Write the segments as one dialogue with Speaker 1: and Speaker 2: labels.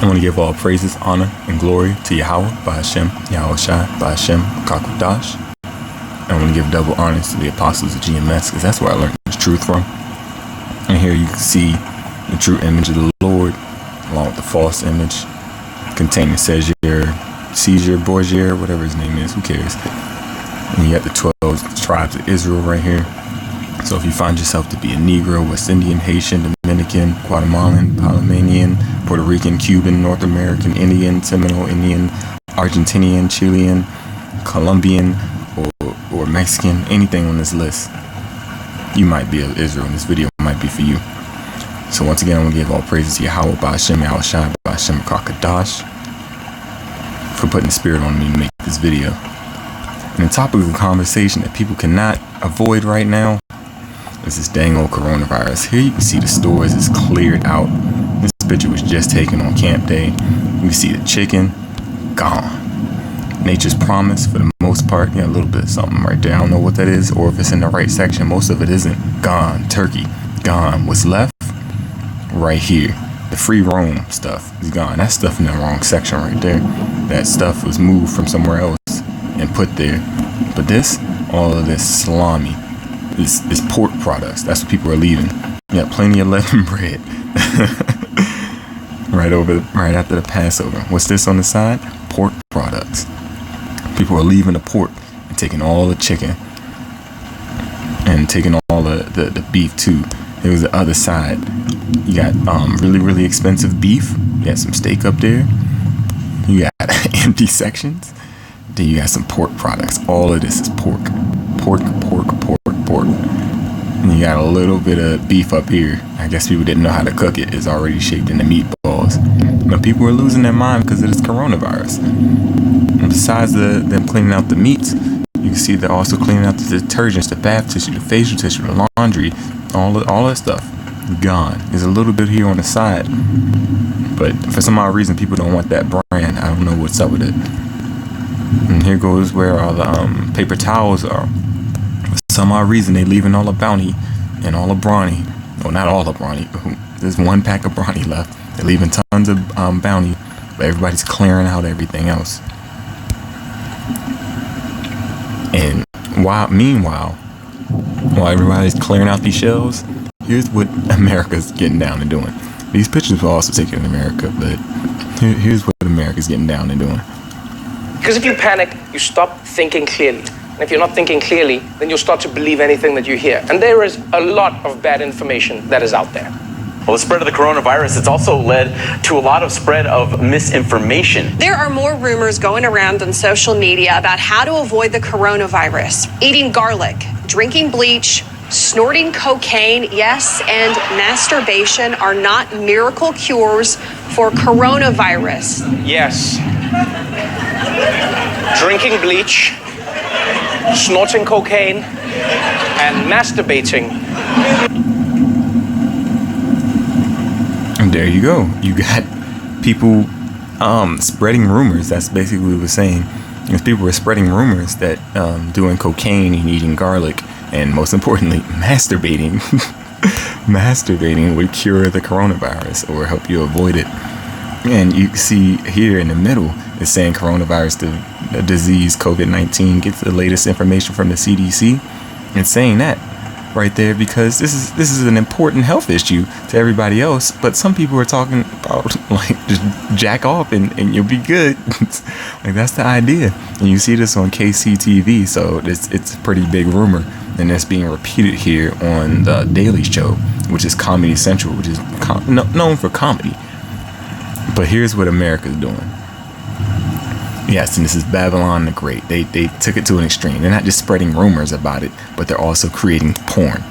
Speaker 1: I want to give all praises, honor, and glory to Yahweh, Ba'Hashem, Yahushai, Ba'Hashem, Kakudash. I want to give double honors to the apostles of GMS, because that's where I learned this truth from. And here you can see the true image of the Lord, along with the false image, containing Caesar Borgia, whatever his name is, who cares? And you got the 12 tribes of Israel right here. So if you find yourself to be a Negro, West Indian, Haitian, Dominican, Guatemalan, Panamanian, Puerto Rican, Cuban, North American, Indian, Seminole Indian, Argentinian, Chilean, Colombian, or Mexican, anything on this list, you might be of Israel, and this video might be for you. So once again, I'm going to give all praises to Yahweh, Ba'Hashem, Yahushai, Ba'Hashem, Kakadash, for putting the spirit on me to make this video. And the topic of conversation that people cannot avoid right now is this dang old coronavirus. Here you can see the stores is cleared out. This picture was just taken on camp day. You can see the chicken, gone. Nature's Promise, for the most part, a little bit of something right there. I don't know what that is, or if it's in the right section. Most of it isn't. Gone. Turkey, gone. What's left? Right here. The free roam stuff is gone. That stuff in the wrong section right there. That stuff was moved from somewhere else and put there. But this, all of this salami, this pork products, that's what people are leaving. You got plenty of leavened bread. right after the Passover. What's this on the side? Pork products. People are leaving the pork and taking all the chicken and taking all the beef too. It was the other side. You got really, really expensive beef. You got some steak up there. You got empty sections. Then you got some pork products. All of this is pork. Pork. And you got a little bit of beef up here. I guess people didn't know how to cook it. It's already shaped into meatballs. But people are losing their mind because of this coronavirus. And besides them cleaning out the meats, you can see they're also cleaning out the detergents, the bath tissue, the facial tissue, the laundry, all that stuff. Gone. There's a little bit here on the side. But for some odd reason, people don't want that brand. I don't know what's up with it. And here goes where all the paper towels are. For some odd reason, they're leaving all the Bounty and all the Brawny. Well, not all the Brawny. There's one pack of Brawny left. They're leaving tons of Bounty, but everybody's clearing out everything else. And meanwhile, while everybody's clearing out these shelves, here's what America's getting down and doing. These pictures were also taken in America, but here's what America's getting down and doing.
Speaker 2: Because if you panic, you stop thinking clearly. And if you're not thinking clearly, then you'll start to believe anything that you hear. And there is a lot of bad information that is out there.
Speaker 3: Well, the spread of the coronavirus, it's also led to a lot of spread of misinformation.
Speaker 4: There are more rumors going around on social media about how to avoid the coronavirus. Eating garlic, drinking bleach, snorting cocaine, yes, and masturbation are not miracle cures for coronavirus.
Speaker 2: Yes. Drinking bleach, snorting cocaine, and masturbating.
Speaker 1: And there you go. You got people spreading rumors. That's basically what we were saying. Because people were spreading rumors that doing cocaine and eating garlic, and most importantly, masturbating would cure the coronavirus or help you avoid it. And you see here in the middle, it's saying coronavirus, the disease COVID-19, gets the latest information from the CDC. It's saying that right there because this is an important health issue to everybody else. But some people are talking about like just jack off and you'll be good. Like that's the idea. And you see this on KCTV, so it's a pretty big rumor. And that's being repeated here on the Daily Show, which is Comedy Central, which is known for comedy. But here's what America's doing. Yes, and this is Babylon the Great. They took it to an extreme. They're not just spreading rumors about it, but they're also creating porn.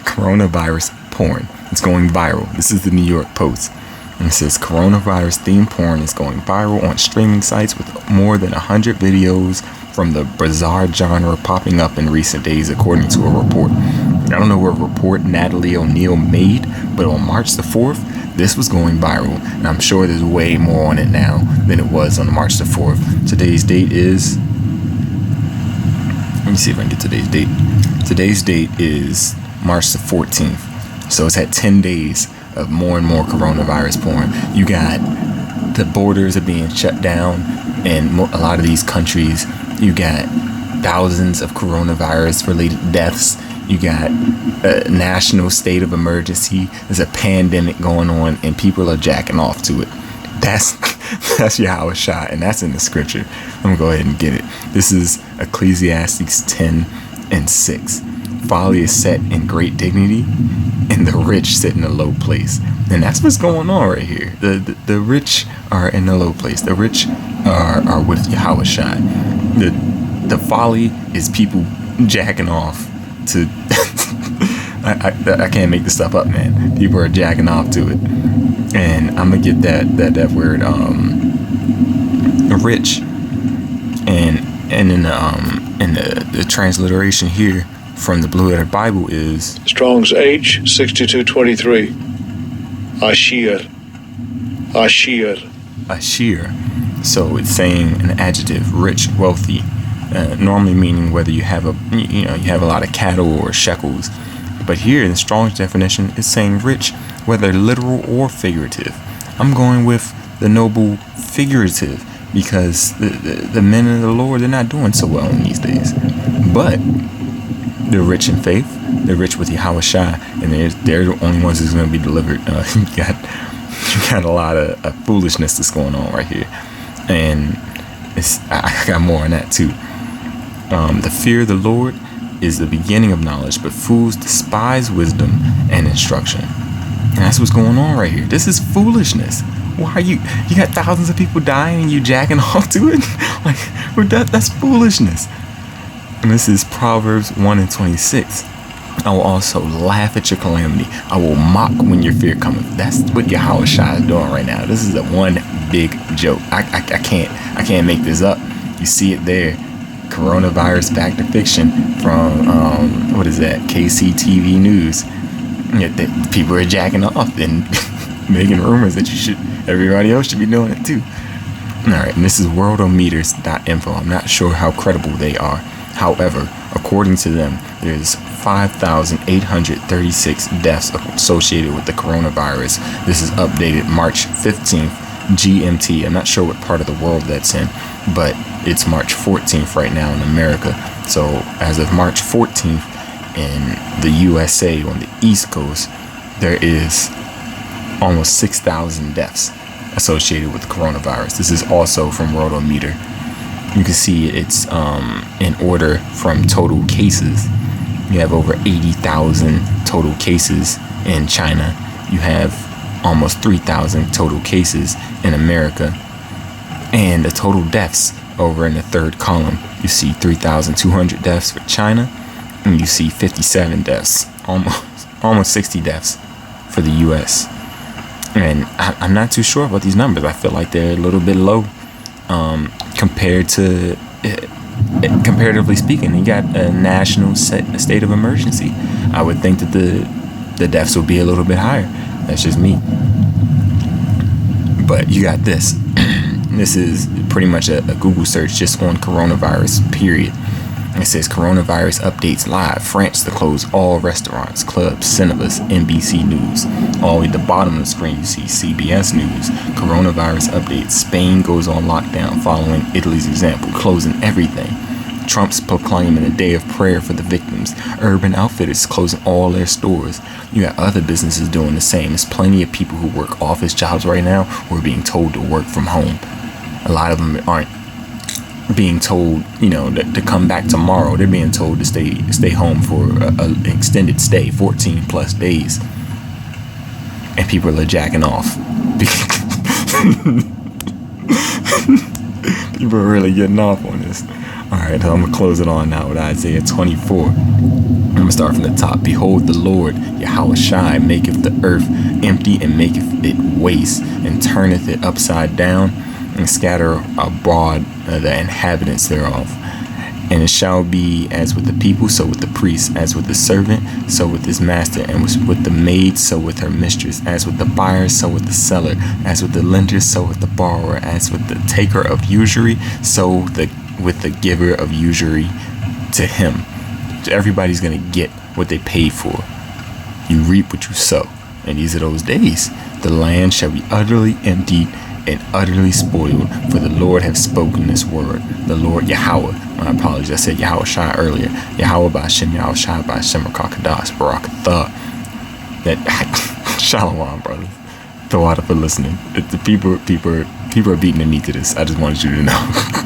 Speaker 1: Coronavirus porn. It's going viral. This is the New York Post. And it says coronavirus themed porn is going viral on streaming sites with more than 100 videos from the bizarre genre popping up in recent days, according to a report. I don't know what report Natalie O'Neill made, but on March the 4th, this was going viral, and I'm sure there's way more on it now than it was on March the 4th. Today's date is... Let me see if I can get today's date. Today's date is March the 14th. So it's had 10 days of more and more coronavirus porn. You got the borders are being shut down in a lot of these countries. You got thousands of coronavirus-related deaths. You got a national state of emergency. There's a pandemic going on, and people are jacking off to it. That's Yahweh Shai, and that's in the scripture. I'm gonna go ahead and get it. This is Ecclesiastes 10:6. Folly is set in great dignity, and the rich sit in a low place. And that's what's going on right here. The rich are in a low place. The rich are with Yahweh Shai. The folly is people jacking off to I can't make this stuff up, man. People are jacking off to it. And I'm gonna get that word rich, and in the transliteration here from the Blue Letter Bible is
Speaker 5: Strong's H6223.
Speaker 1: Ashir. So it's saying an adjective, rich, wealthy, normally meaning whether you have a lot of cattle or shekels. But here in the Strong's definition, it's saying rich, whether literal or figurative. I'm going with the noble figurative because the men of the Lord, they're not doing so well in these days. But they're rich in faith, they're rich with Yahweh Shai, and they're the only ones who's going to be delivered. You got a lot of foolishness that's going on right here. And I got more on that too. The fear of the Lord is the beginning of knowledge, but fools despise wisdom and instruction. And that's what's going on right here. This is foolishness. Why are you got thousands of people dying and you jacking off to it? That's foolishness. And this is Proverbs 1:26. I will also laugh at your calamity. I will mock when your fear cometh. That's what Yahweh Shai is doing right now. This is a one big joke. I can't make this up. You see it there. Coronavirus back to fiction from what is that? KCTV News. That people are jacking off and making rumors that everybody else should be doing it too. All right, and this is worldometers.info. I'm not sure how credible they are. However, according to them, there's 5,836 deaths associated with the coronavirus. This is updated March 15th, GMT. I'm not sure what part of the world that's in, but it's March 14th right now in America. So as of March 14th in the USA on the East Coast, there is almost 6,000 deaths associated with the coronavirus. This is also from Worldometer. You can see it's in order from total cases. You have over 80,000 total cases in China. You have almost 3,000 total cases in America. And the total deaths over in the third column, you see 3,200 deaths for China, and you see 57 deaths, almost 60 deaths for the US. And I'm not too sure about these numbers. I feel like they're a little bit low comparatively speaking. You got a national state of emergency. I would think that the deaths will be a little bit higher. That's just me. But you got this. This is pretty much a Google search just on coronavirus, period. It says coronavirus updates live. France to close all restaurants, clubs, cinemas, NBC News. All the way at the bottom of the screen, you see CBS News. Coronavirus updates. Spain goes on lockdown following Italy's example, closing everything. Trump's proclaiming a day of prayer for the victims. Urban Outfitters closing all their stores. You got other businesses doing the same. There's plenty of people who work office jobs right now who are being told to work from home. A lot of them aren't being told, to come back tomorrow. They're being told to stay home for an extended stay, 14 plus days. And people are jacking off. People are really getting off on this. Alright, so I'm going to close it on now with Isaiah 24. I'm going to start from the top. Behold, the Lord, Yahweh Shai, maketh the earth empty and maketh it waste, and turneth it upside down, and scatter abroad the inhabitants thereof. And it shall be as with the people, so with the priest, as with the servant, so with his master, and with the maid, so with her mistress, as with the buyer, so with the seller, as with the lender, so with the borrower, as with the taker of usury, so with the giver of usury to him. So everybody's going to get what they paid for. You reap what you sow. And these are those days. The land shall be utterly emptied and utterly spoiled, for the Lord have spoken this word. The Lord Yahweh, my apologies, I said Yahweh Shai earlier. Yahweh by Hashem, Yahweh Shai by Hashem, Rakakadas, Barakatha. That Shalom, brothers. Tawada for listening. The people are beating the meat to this. I just wanted you to know.